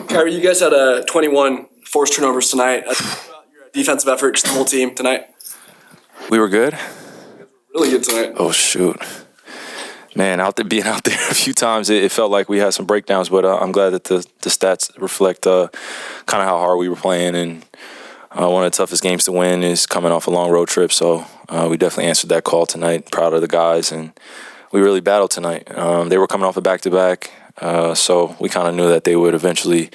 Kyrie, you guys had 21 forced turnovers tonight. Your defensive effort, just the whole team tonight. We were good. Really good tonight. Oh shoot, man! Being out there a few times, it felt like we had some breakdowns. But I'm glad that the stats reflect kind of how hard we were playing. And one of the toughest games to win is coming off a long road trip. So we definitely answered that call tonight. Proud of the guys, and we really battled tonight. They were coming off a back-to-back. So we kind of knew that they would eventually,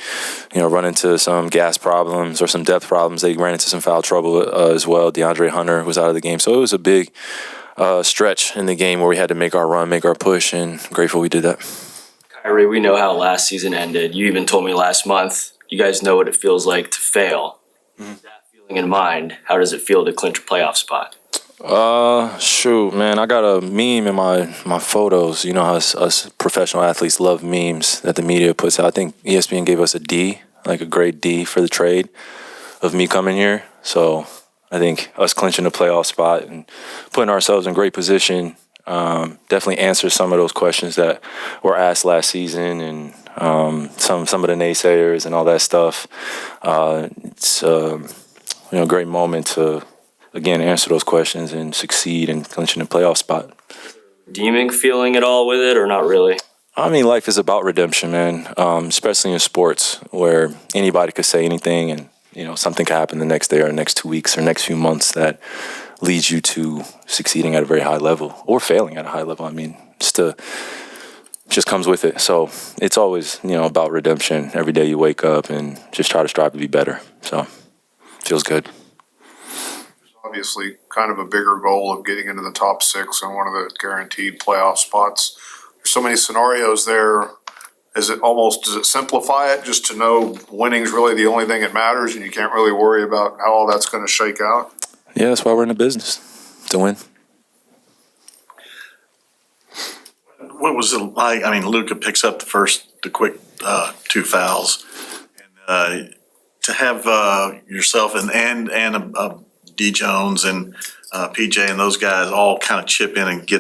run into some gas problems or some depth problems. They ran into some foul trouble as well. DeAndre Hunter was out of the game. So it was a big stretch in the game where we had to make our run, make our push, and I'm grateful we did that. Kyrie, we know how last season ended. You even told me last month you guys know what it feels like to fail. With that feeling in mind, how does it feel to clinch a playoff spot? Shoot, man, I got a meme in my photos. You know how us professional athletes love memes that the media puts out. I think ESPN gave us a D, like a grade D for the trade of me coming here. So I think us clinching the playoff spot and putting ourselves in great position definitely answers some of those questions that were asked last season and some of the naysayers and all that stuff. It's a great moment to again answer those questions and succeed in clinching the playoff spot. Redeeming feeling at all with it, or not really? I mean, life is about redemption, man. Especially in sports, where anybody could say anything, and something could happen the next day or next 2 weeks or next few months that leads you to succeeding at a very high level or failing at a high level. I mean, just comes with it. So it's always about redemption. Every day you wake up and just try to strive to be better. So feels good. Obviously, kind of a bigger goal of getting into the top 6 and one of the guaranteed playoff spots. There's so many scenarios there. Does it simplify it just to know winning's really the only thing that matters and you can't really worry about how all that's going to shake out? Yeah, that's why we're in the business, to win. What was it like? I mean, Luka picks up the quick 2 fouls. And to have yourself and D. Jones and PJ and those guys all kind of chip in and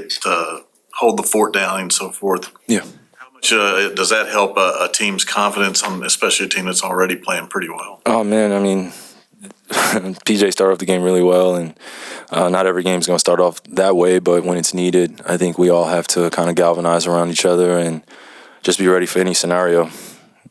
hold the fort down and so forth. Yeah. How much does that help a team's confidence, especially a team that's already playing pretty well? Oh, man, I mean, PJ started off the game really well, and not every game is going to start off that way, but when it's needed, I think we all have to kind of galvanize around each other and just be ready for any scenario.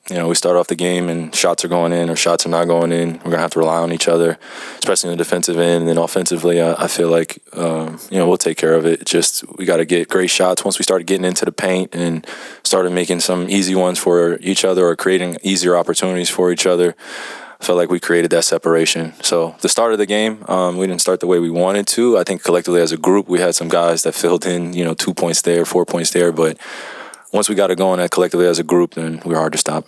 We start off the game and shots are going in or shots are not going in. We're going to have to rely on each other, especially in the defensive end. And then offensively, I feel like, we'll take care of it. Just we got to get great shots. Once we started getting into the paint and started making some easy ones for each other or creating easier opportunities for each other, I felt like we created that separation. So the start of the game, we didn't start the way we wanted to. I think collectively as a group, we had some guys that filled in, 2 points there, 4 points there. But once we got it going collectively as a group, then we were hard to stop.